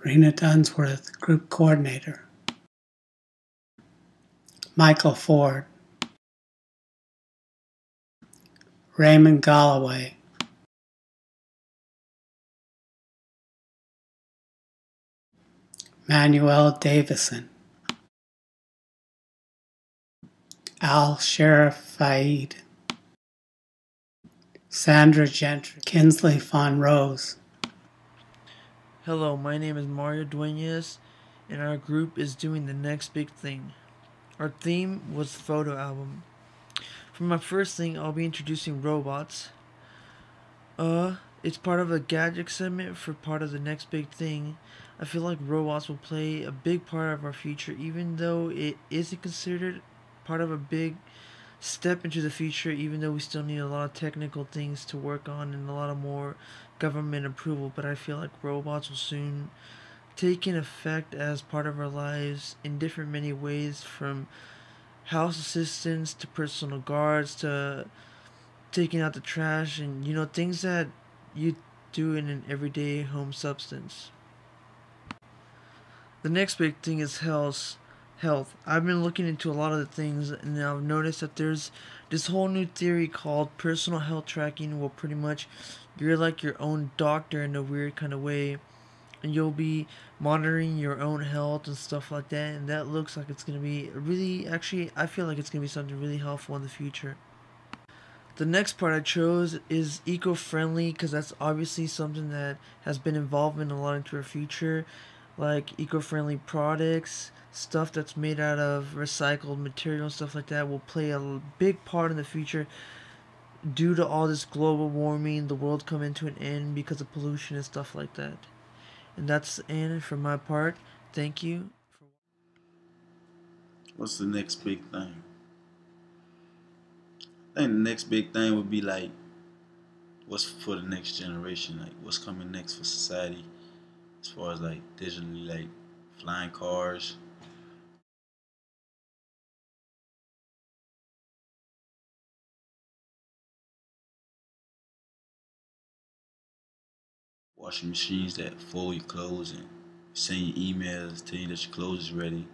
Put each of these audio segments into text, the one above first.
Rena Dunsworth, Group Coordinator. Michael Ford. Raymond Galloway. Manuel Davison. Al Sheriff Faid. Sandra Gentry. Kinsley Von Rose. Hello, my name is Mario Duenas, and our group is doing the next big thing. Our theme was photo album. For my first thing, I'll be introducing robots. It's part of a gadget segment for part of the next big thing. I feel like robots will play a big part of our future, even though it isn't considered part of a big step into the future, even though we still need a lot of technical things to work on and a lot of more government approval. But I feel like robots will soon taking effect as part of our lives in different many ways, from house assistants to personal guards to taking out the trash, and things that you do in an everyday home substance. The next big thing is health. I've been looking into a lot of the things, and I've noticed that there's this whole new theory called personal health tracking. Well, pretty much you're like your own doctor in a weird kind of way, and you'll be monitoring your own health and stuff like that, and that looks like it's going to be really, actually I feel like it's going to be something really helpful in the future. The next part I chose is eco-friendly, because that's obviously something that has been involved in a lot into our future, like eco-friendly products, stuff that's made out of recycled material and stuff like that will play a big part in the future due to all this global warming, the world coming to an end because of pollution and stuff like that. And that's the end for my part. Thank you. What's the next big thing? I think the next big thing would be like what's for the next generation, like what's coming next for society as far as like digitally, like flying cars, washing machines that fold your clothes and send you emails telling you that your clothes is ready.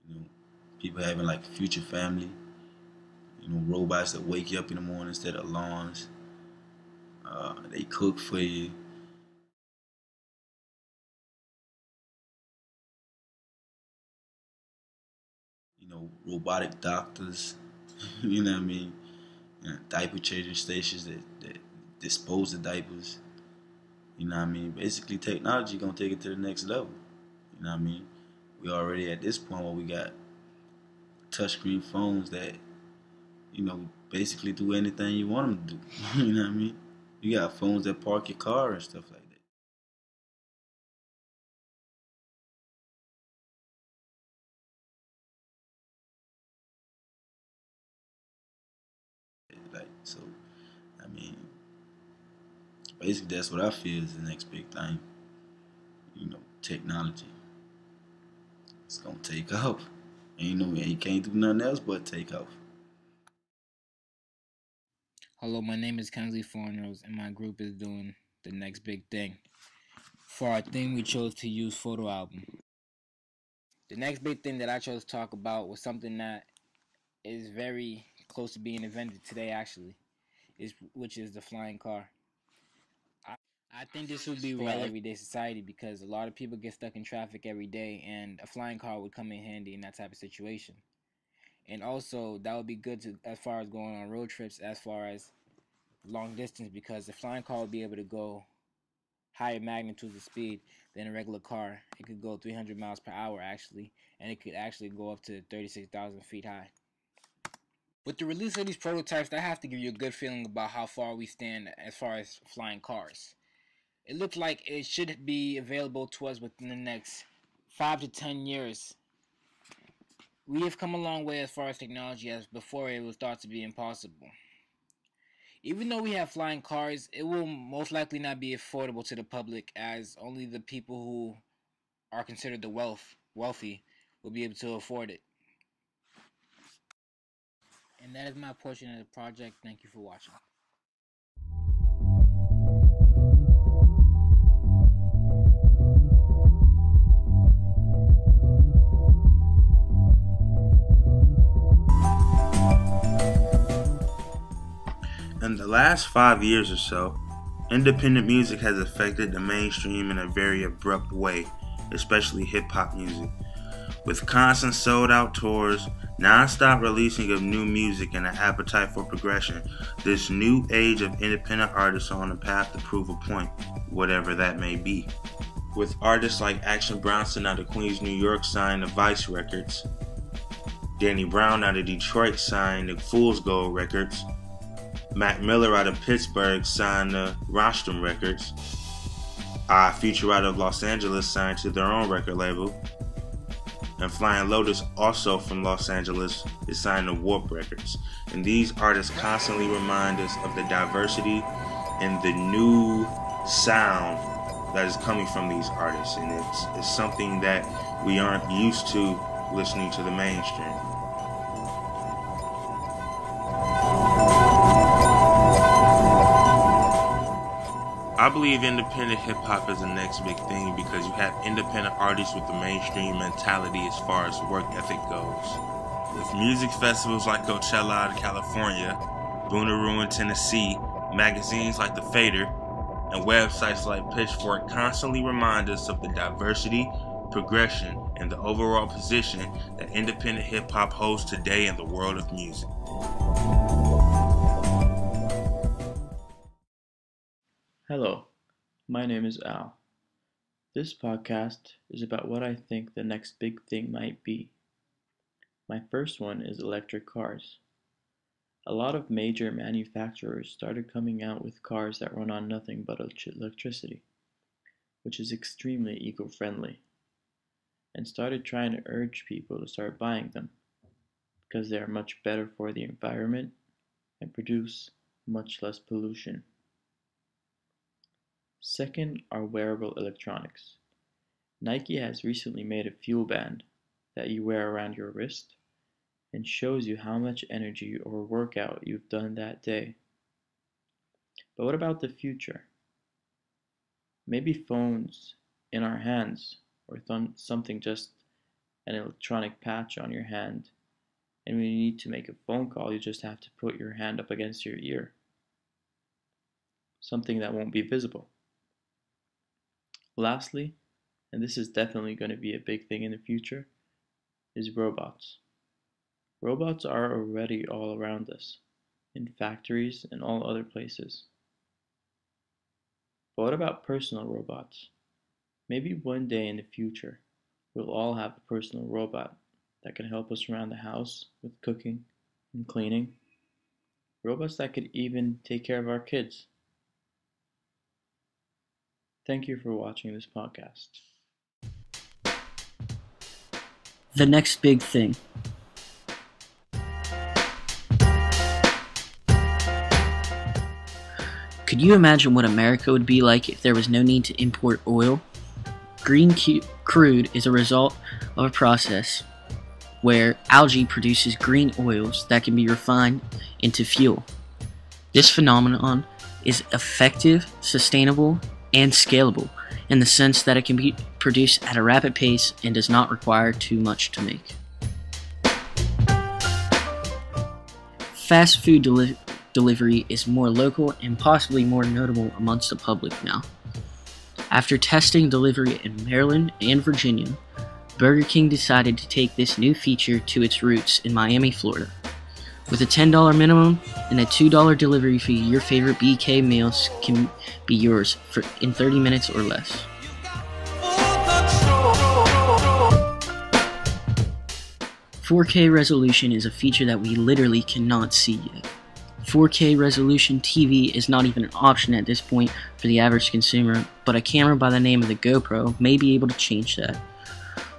You know, people having like future family. You know, robots that wake you up in the morning instead of alarms. They cook for you. You know, robotic doctors. You know what I mean? Diaper changing stations that dispose of diapers. You know what I mean? Basically, technology gonna take it to the next level. You know what I mean? We already at this point where we got touchscreen phones that basically do anything you want them to do. You know what I mean? You got phones that park your car and stuff like that. Like so, I mean, basically that's what I feel is the next big thing. Technology. It's gonna take off. And you can't do nothing else but take off. Hello, my name is Kensley Farnrose, and my group is doing the next big thing. For our theme, we chose to use photo album. The next big thing that I chose to talk about was something that is very close to being invented today, actually, which is the flying car. I think this would be relevant for everyday society because a lot of people get stuck in traffic every day, and a flying car would come in handy in that type of situation. And also, that would be good to as far as going on road trips, as far as long distance, because the flying car would be able to go higher magnitudes of speed than a regular car. It could go 300 miles per hour actually, and it could actually go up to 36,000 feet high. With the release of these prototypes, that have to give you a good feeling about how far we stand as far as flying cars. It looks like it should be available to us within the next 5 to 10 years. We have come a long way as far as technology, as before it was thought to be impossible. Even though we have flying cars, it will most likely not be affordable to the public, as only the people who are considered the wealthy will be able to afford it. And that is my portion of the project. Thank you for watching. the last 5 years or so, independent music has affected the mainstream in a very abrupt way, especially hip-hop music. With constant sold-out tours, non-stop releasing of new music, and an appetite for progression, this new age of independent artists are on the path to prove a point, whatever that may be. With artists like Action Bronson out of Queens, New York signed to Vice Records, Danny Brown out of Detroit signed to Fool's Gold Records, Mac Miller out of Pittsburgh signed to Rostrum Records, Future out of Los Angeles signed to their own record label, and Flying Lotus, also from Los Angeles, is signed to Warp Records. And these artists constantly remind us of the diversity and the new sound that is coming from these artists, and it's something that we aren't used to listening to the mainstream. I believe independent hip-hop is the next big thing because you have independent artists with the mainstream mentality as far as work ethic goes. With music festivals like Coachella out of California, Bonnaroo in Tennessee, magazines like The Fader, and websites like Pitchfork constantly remind us of the diversity, progression, and the overall position that independent hip-hop holds today in the world of music. Hello, my name is Al. This podcast is about what I think the next big thing might be. My first one is electric cars. A lot of major manufacturers started coming out with cars that run on nothing but electricity, which is extremely eco-friendly, and started trying to urge people to start buying them because they are much better for the environment and produce much less pollution. Second are wearable electronics. Nike has recently made a fuel band that you wear around your wrist and shows you how much energy or workout you've done that day. But what about the future? Maybe phones in our hands, or something, just an electronic patch on your hand, and when you need to make a phone call, you just have to put your hand up against your ear. Something that won't be visible. Lastly, and this is definitely going to be a big thing in the future, is robots. Robots are already all around us, in factories and all other places. But what about personal robots? Maybe one day in the future, we'll all have a personal robot that can help us around the house with cooking and cleaning. Robots that could even take care of our kids. Thank you for watching this podcast. The next big thing. Could you imagine what America would be like if there was no need to import oil? Green crude is a result of a process where algae produces green oils that can be refined into fuel. This phenomenon is effective, sustainable, and scalable in the sense that it can be produced at a rapid pace and does not require too much to make. Fast food delivery is more local and possibly more notable amongst the public now. After testing delivery in Maryland and Virginia, Burger King decided to take this new feature to its roots in Miami, Florida. With a $10 minimum and a $2 delivery fee, your favorite BK meals can be yours in 30 minutes or less. "4K resolution is a feature that we literally cannot see yet. 4K resolution TV is not even an option at this point for the average consumer, but a camera by the name of the GoPro may be able to change that.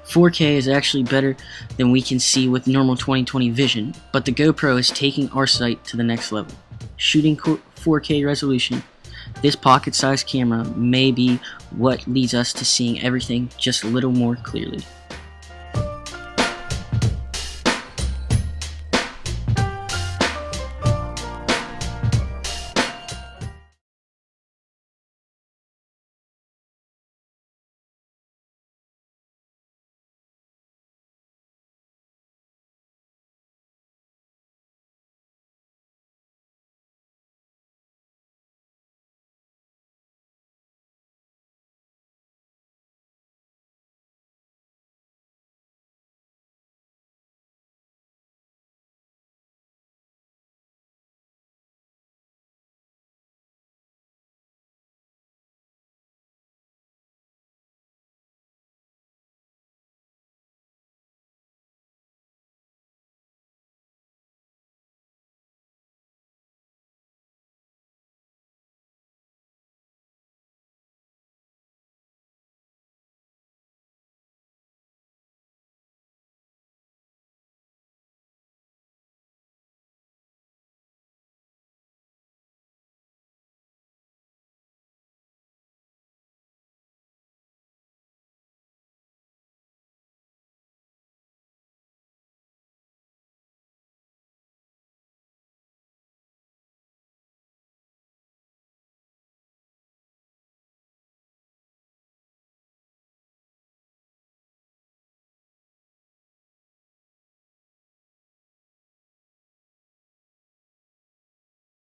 4K is actually better than we can see with normal 20/20 vision, but the GoPro is taking our sight to the next level. Shooting 4K resolution, this pocket-sized camera may be what leads us to seeing everything just a little more clearly.